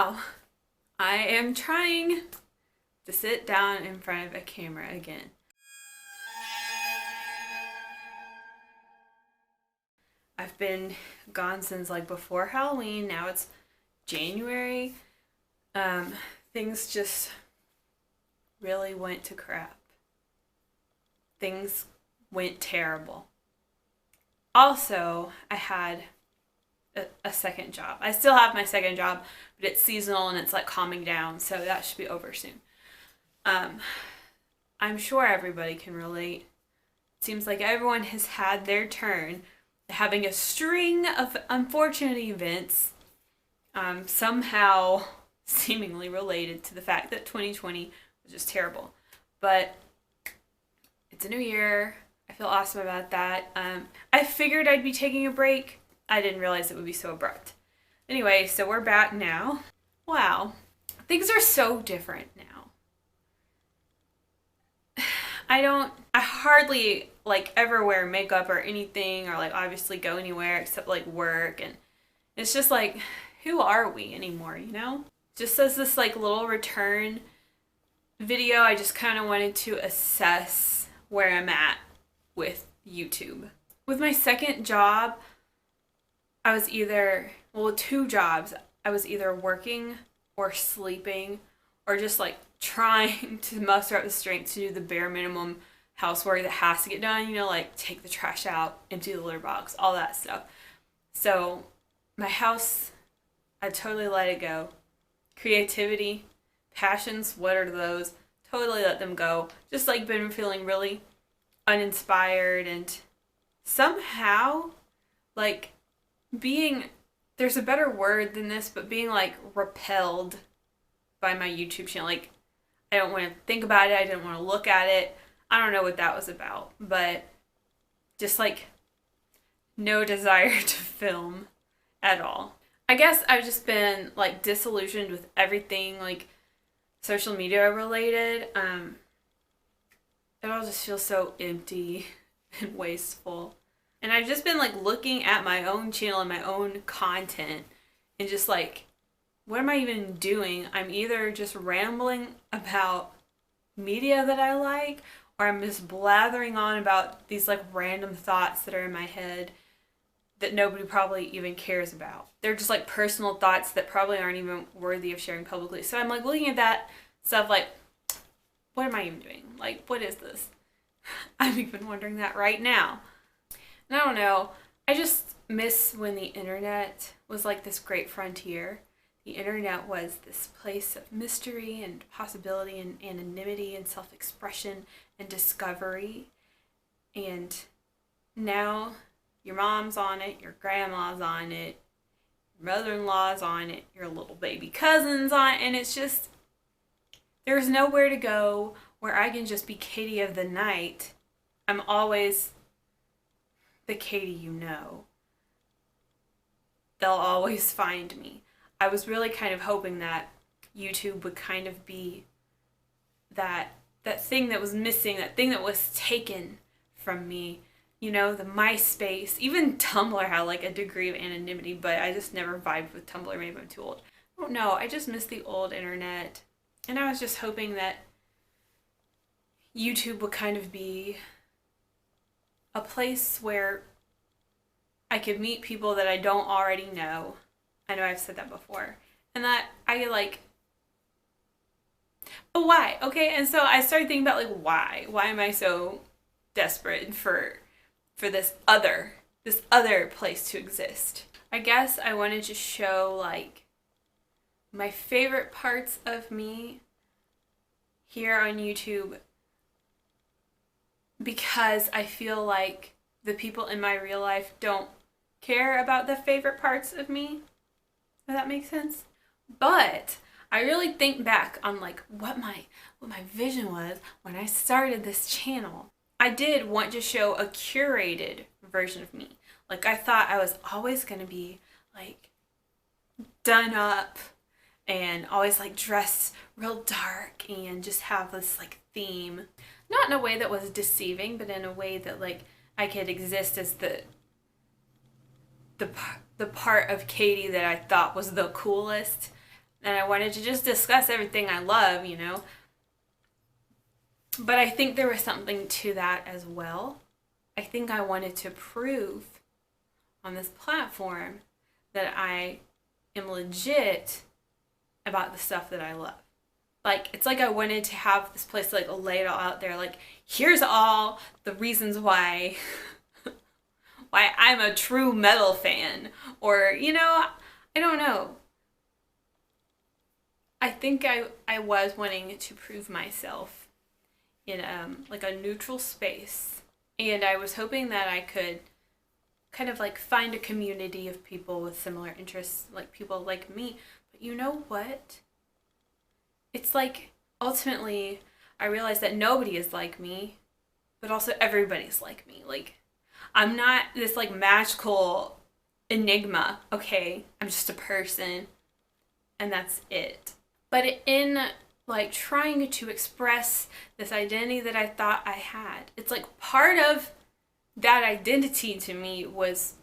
Wow, I am trying to sit down in front of a camera again. I've been gone since like before Halloween. Now it's January. Um, Things just really went to crap. Things went terrible. Also, I had a second job. I still have my second job, but it's seasonal and it's like calming down, so that should be over soon. Um, I'm sure everybody can relate. It seems like everyone has had their turn having a string of unfortunate events, somehow seemingly related to the fact that 2020 was just terrible. But it's a new year. I feel awesome about that. I figured I'd be taking a break. I didn't realize it would be so abrupt. Anyway, so we're back now. Wow. Things are so different now. I hardly like ever wear makeup or anything or like obviously go anywhere except like work, and it's just like, who are we anymore, you know? Just as this like little return video, I just kind of wanted to assess where I'm at with YouTube. With my second job, I was either, well, two jobs. I was either working or sleeping or just like trying to muster up the strength to do the bare minimum housework that has to get done, you know, like take the trash out, empty the litter box, all that stuff. So my house, I totally let it go. Creativity, passions, what are those? Totally let them go. Just like been feeling really uninspired and somehow like being, there's a better word than this, but being like repelled by my YouTube channel. Like I don't want to think about it. I didn't want to look at it. I don't know what that was about, but just like no desire to film at all. I guess I've just been like disillusioned with everything like social media related. It all just feels so empty and wasteful. And I've just been like looking at my own channel and my own content and just like, what am I even doing? I'm either just rambling about media that I like, or I'm just blathering on about these like random thoughts that are in my head that nobody probably even cares about. They're just like personal thoughts that probably aren't even worthy of sharing publicly. So I'm like looking at that stuff like, what am I even doing? Like, what is this? I'm even wondering that right now. And I don't know. I just miss when the internet was like this great frontier. The internet was this place of mystery and possibility and anonymity and self-expression and discovery. And now your mom's on it, your grandma's on it, your mother-in-law's on it, your little baby cousin's on it, and it's just, there's nowhere to go where I can just be Katie of the night. I'm always the Katie you know. They'll always find me. I was really kind of hoping that YouTube would kind of be that thing that was missing, that thing that was taken from me. You know, the MySpace, even Tumblr had like a degree of anonymity, but I just never vibed with Tumblr. Maybe I'm too old. I don't know. I just miss the old internet. And I was just hoping that YouTube would kind of be a place where I could meet people that I don't already know. I know I've said that before. And that I like, but why? Okay, and so I started thinking about like why? Why am I so desperate for this other place to exist? I guess I wanted to show like my favorite parts of me here on YouTube, because I feel like the people in my real life don't care about the favorite parts of me. Does that make sense? But I really think back on like what my vision was when I started this channel. I did want to show a curated version of me. Like I thought I was always going to be like done up and always like dress real dark and just have this like theme. Not in a way that was deceiving, but in a way that like I could exist as the part of Katie that I thought was the coolest, and I wanted to just discuss everything I love, you know. But I think there was something to that as well. I think I wanted to prove on this platform that I am legit about the stuff that I love. Like, it's like I wanted to have this place to, like, lay it all out there. Like, here's all the reasons why why I'm a true metal fan. Or, you know, I don't know. I think I was wanting to prove myself in like a neutral space. And I was hoping that I could kind of like find a community of people with similar interests, like people like me. But you know what? It's like, ultimately, I realized that nobody is like me, but also everybody's like me. Like, I'm not this, like, magical enigma, okay? I'm just a person, and that's it. But in, like, trying to express this identity that I thought I had, it's like part of that identity to me was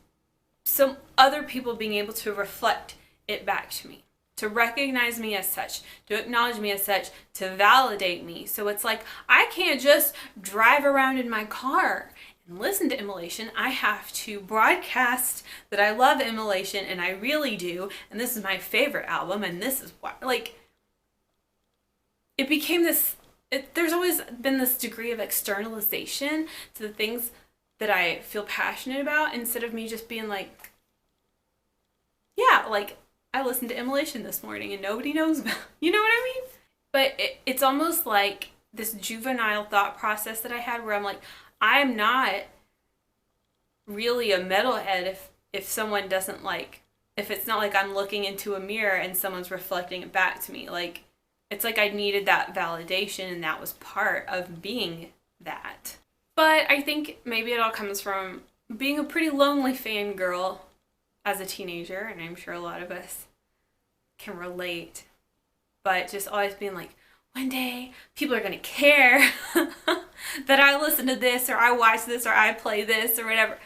some other people being able to reflect it back to me, to recognize me as such, to acknowledge me as such, to validate me. So it's like, I can't just drive around in my car and listen to Immolation. I have to broadcast that I love Immolation, and I really do, and this is my favorite album, and this is why. Like, it became this, there's always been this degree of externalization to the things that I feel passionate about, instead of me just being like, yeah, like, I listened to Immolation this morning and nobody knows about it. You know what I mean? But it's almost like this juvenile thought process that I had where I'm like, I'm not really a metalhead if someone doesn't like, if it's not like I'm looking into a mirror and someone's reflecting it back to me. Like, it's like I needed that validation, and that was part of being that. But I think maybe it all comes from being a pretty lonely fangirl as a teenager, and I'm sure a lot of us can relate, but just always being like, one day people are gonna care that I listen to this, or I watch this, or I play this, or whatever.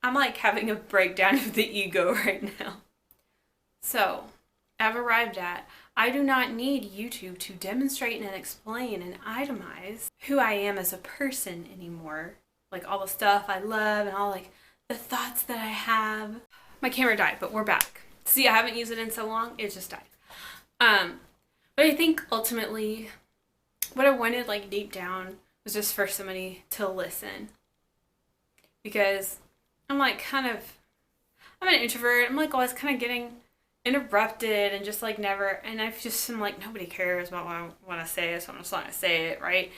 I'm like having a breakdown of the ego right now. So, I've arrived at, I do not need YouTube to demonstrate and explain and itemize who I am as a person anymore. Like, all the stuff I love and all, like, the thoughts that I have. My camera died, but we're back. See, I haven't used it in so long, it just died. But I think ultimately what I wanted, like, deep down was just for somebody to listen. Because I'm like I'm an introvert. I'm like always kind of getting interrupted and just like never, and I've just am like, nobody cares about what I want to say, so I'm just not going to say it, right?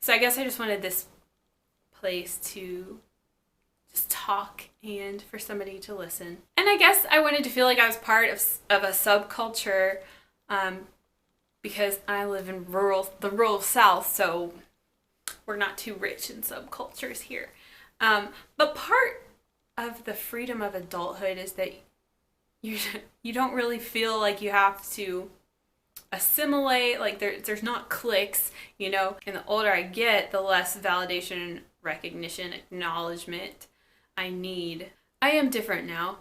So I guess I just wanted this place to just talk and for somebody to listen. And I guess I wanted to feel like I was part of a subculture, because I live in the rural South, so we're not too rich in subcultures here. But part of the freedom of adulthood is that you don't really feel like you have to assimilate, like there's not cliques, you know. And the older I get, the less validation, recognition, acknowledgement I need. I am different now.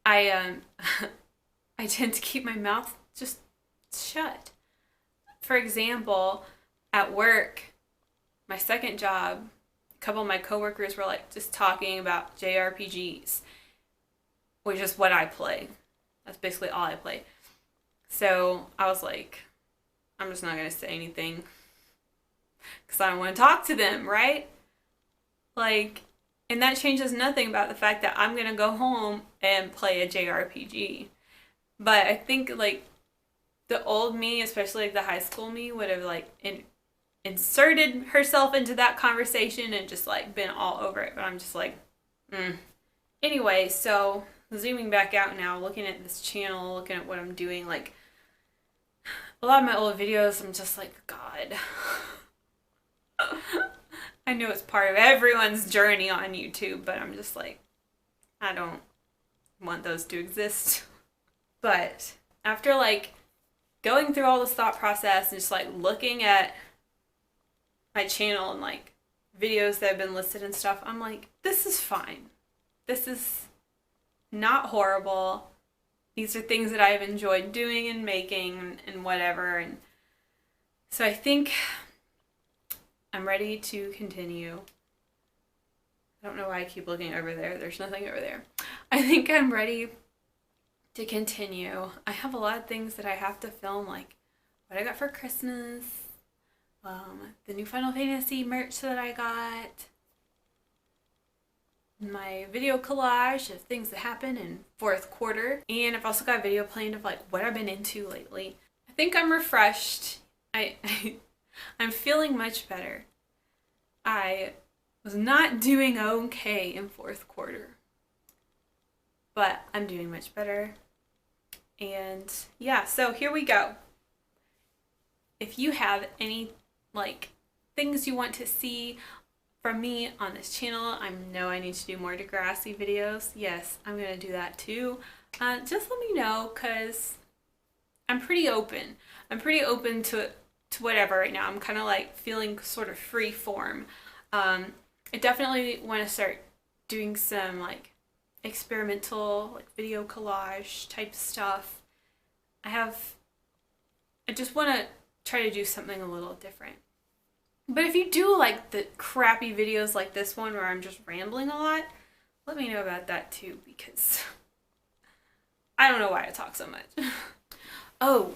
I tend to keep my mouth just shut. For example, at work, my second job, a couple of my coworkers were like just talking about JRPGs, which is what I play. That's basically all I play. So I was like, I'm just not going to say anything because I don't want to talk to them, right? Like, and that changes nothing about the fact that I'm going to go home and play a JRPG. But I think, like, the old me, especially like the high school me, would have like inserted herself into that conversation and just like been all over it. But I'm just like, Anyway, so zooming back out now, looking at this channel, looking at what I'm doing, like a lot of my old videos, I'm just like, God. I know it's part of everyone's journey on YouTube, but I'm just like, I don't want those to exist. But after like going through all this thought process and just like looking at my channel and like videos that have been listed and stuff, I'm like, this is fine. This is not horrible. these are things that I've enjoyed doing and making and whatever. And so I think I'm ready to continue. I don't know why I keep looking over there. There's nothing over there. I think I'm ready to continue. I have a lot of things that I have to film, like what I got for Christmas, the new Final Fantasy merch that I got, my video collage of things that happen in fourth quarter, and I've also got a video planned of like what I've been into lately. I think I'm refreshed. I'm feeling much better. I was not doing okay in fourth quarter, but I'm doing much better. And yeah, so here we go. If you have any like things you want to see from me on this channel, I know I need to do more Degrassi videos. Yes, I'm gonna do that too. Just let me know, because I'm pretty open. I'm pretty open to whatever right now. I'm kind of like feeling sort of free form. I definitely want to start doing some like experimental like video collage type stuff. I just want to try to do something a little different. But if you do like the crappy videos like this one where I'm just rambling a lot, let me know about that too, because I don't know why I talk so much. Oh,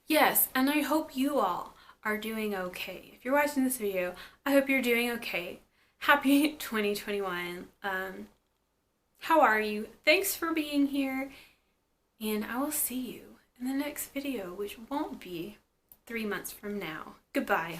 yes, and I hope you all are doing okay. If you're watching this video, I hope you're doing okay. Happy 2021. How are you? Thanks for being here, and I will see you in the next video, which won't be 3 months from now. Goodbye.